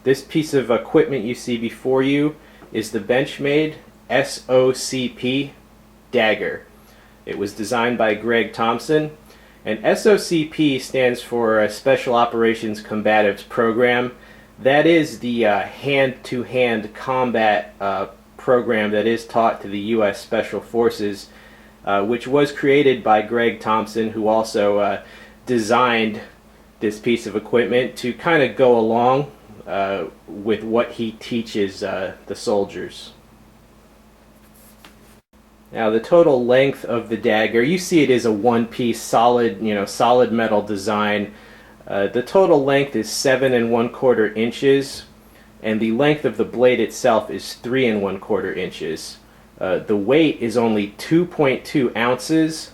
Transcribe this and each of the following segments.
This piece of equipment you see before you is the Benchmade SOCP Dagger. It was designed by Greg Thompson, and SOCP stands for Special Operations Combatives Program. That is the hand-to-hand combat program that is taught to the U.S. Special Forces, which was created by Greg Thompson, who also designed this piece of equipment to kind of go along with what he teaches the soldiers. Now the total length of the dagger, you see it is a one-piece solid, solid metal design. The total length is 7 1/4 inches, and the length of the blade itself is 3 1/4 inches. The weight is only 2.2 ounces,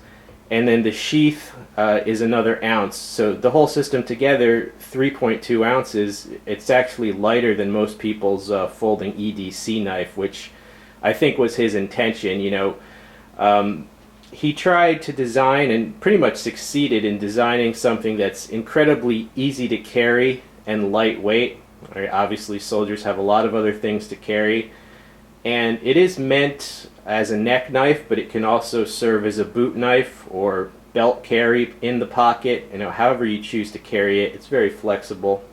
and then the sheath is another ounce. So the whole system together, 3.2 ounces. It's actually lighter than most people's folding EDC knife, which I think was his intention. He tried to design and pretty much succeeded in designing something that's incredibly easy to carry and lightweight. Obviously soldiers have a lot of other things to carry, and it is meant as a neck knife, but it can also serve as a boot knife or belt carry in the pocket, however you choose to carry it. It's very flexible.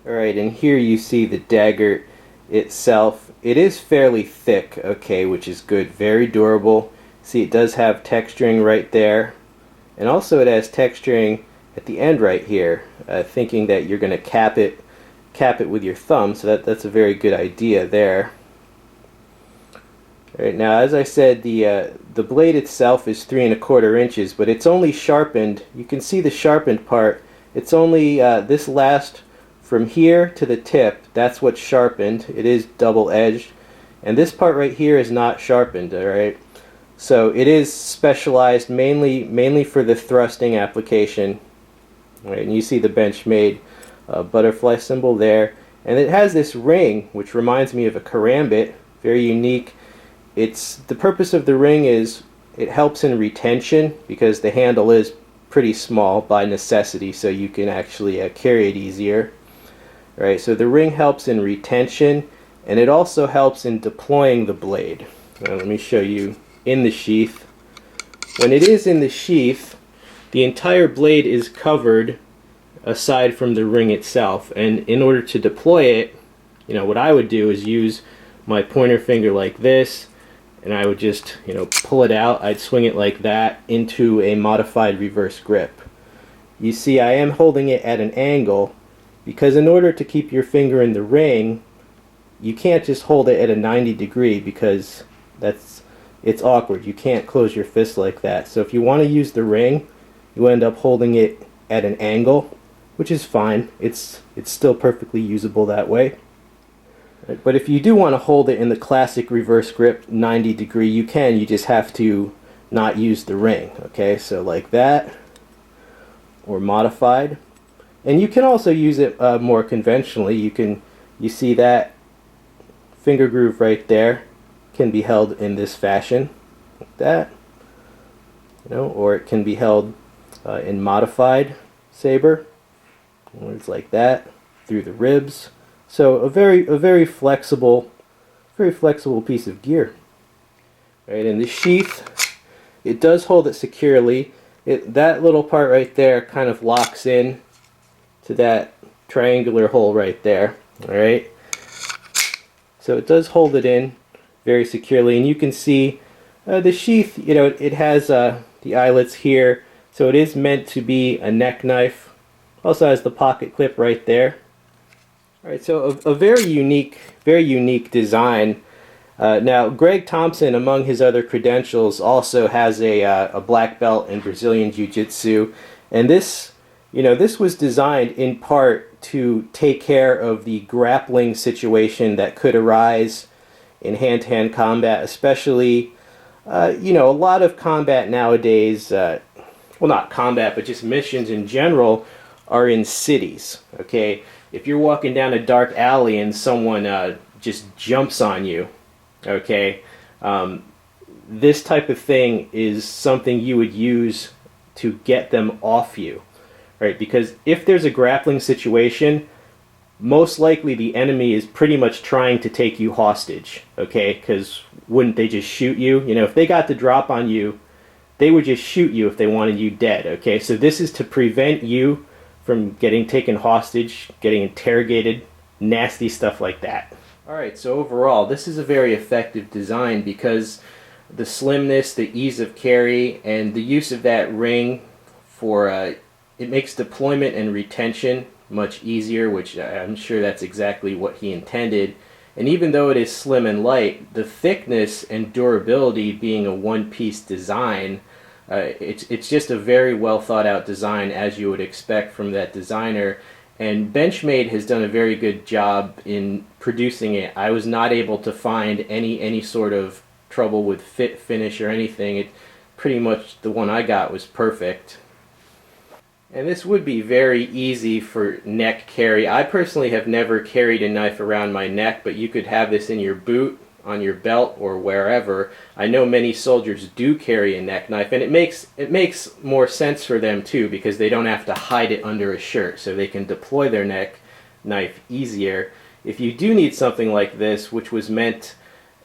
Alright, and here you see the dagger itself. It is fairly thick, okay, which is good. Very durable. See, it does have texturing right there, and also it has texturing at the end right here, thinking that you're going to cap it with your thumb, so that's a very good idea there. All right, now as I said, the blade itself is 3 1/4 inches, but it's only sharpened. You can see the sharpened part. It's only this last from here to the tip. That's what's sharpened. It is double-edged, and this part right here is not sharpened. All right. So it is specialized mainly for the thrusting application. Right, and you see the Benchmade butterfly symbol there, and it has this ring which reminds me of a karambit. Very unique. The purpose of the ring is it helps in retention, because the handle is pretty small by necessity, so you can actually carry it easier. All right, so the ring helps in retention, and it also helps in deploying the blade. Now, let me show you in the sheath. When it is in the sheath, the entire blade is covered aside from the ring itself, and in order to deploy it, what I would do is use my pointer finger like this, and I would just pull it out. I'd swing it like that into a modified reverse grip. You see, I am holding it at an angle, because in order to keep your finger in the ring, you can't just hold it at a 90-degree, because it's awkward. You can't close your fist like that. So if you want to use the ring, you end up holding it at an angle, which is fine. It's still perfectly usable that way. But if you do want to hold it in the classic reverse grip 90-degree, you can. You just have to not use the ring. Okay, so like that, or modified. And you can also use it more conventionally. You see that finger groove right there can be held in this fashion, like that, or it can be held in modified saber, where it's like that through the ribs. So a very flexible piece of gear. Right, in the sheath, it does hold it securely. That little part right there kind of locks in to that triangular hole right there. All right, so it does hold it in very securely, and you can see the sheath. It has the eyelets here, so it is meant to be a neck knife. Also has the pocket clip right there. All right, so a very unique design. Now, Greg Thompson, among his other credentials, also has a black belt in Brazilian Jiu-Jitsu, and this was designed in part to take care of the grappling situation that could arise in hand-to-hand combat, especially, a lot of combat nowadays, well, not combat, but just missions in general, are in cities, okay? If you're walking down a dark alley and someone just jumps on you, okay, this type of thing is something you would use to get them off you, right? Because if there's a grappling situation, most likely the enemy is pretty much trying to take you hostage, okay? Because wouldn't they just shoot you? You know, if they got the drop on you, they would just shoot you if they wanted you dead, okay? So this is to prevent you from getting taken hostage, getting interrogated, nasty stuff like that. Alright, so overall, this is a very effective design because the slimness, the ease of carry, and the use of that ring for, it makes deployment and retention much easier, which I'm sure that's exactly what he intended. And even though it is slim and light, the thickness and durability being a one-piece design, it's just a very well thought out design, as you would expect from that designer. And Benchmade has done a very good job in producing it. I was not able to find any sort of trouble with fit, finish, or anything. It pretty much, the one I got was perfect. And this would be very easy for neck carry. I personally have never carried a knife around my neck, but you could have this in your boot, on your belt, or wherever. I know many soldiers do carry a neck knife, and it makes more sense for them too, because they don't have to hide it under a shirt, so they can deploy their neck knife easier. If you do need something like this, which was meant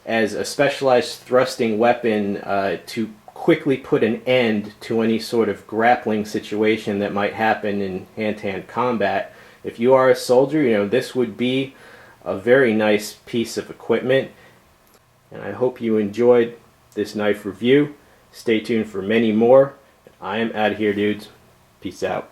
as a specialized thrusting weapon to quickly put an end to any sort of grappling situation that might happen in hand-to-hand combat, if you are a soldier, you know, this would be a very nice piece of equipment. And I hope you enjoyed this knife review. Stay tuned for many more. I am out of here, dudes. Peace out.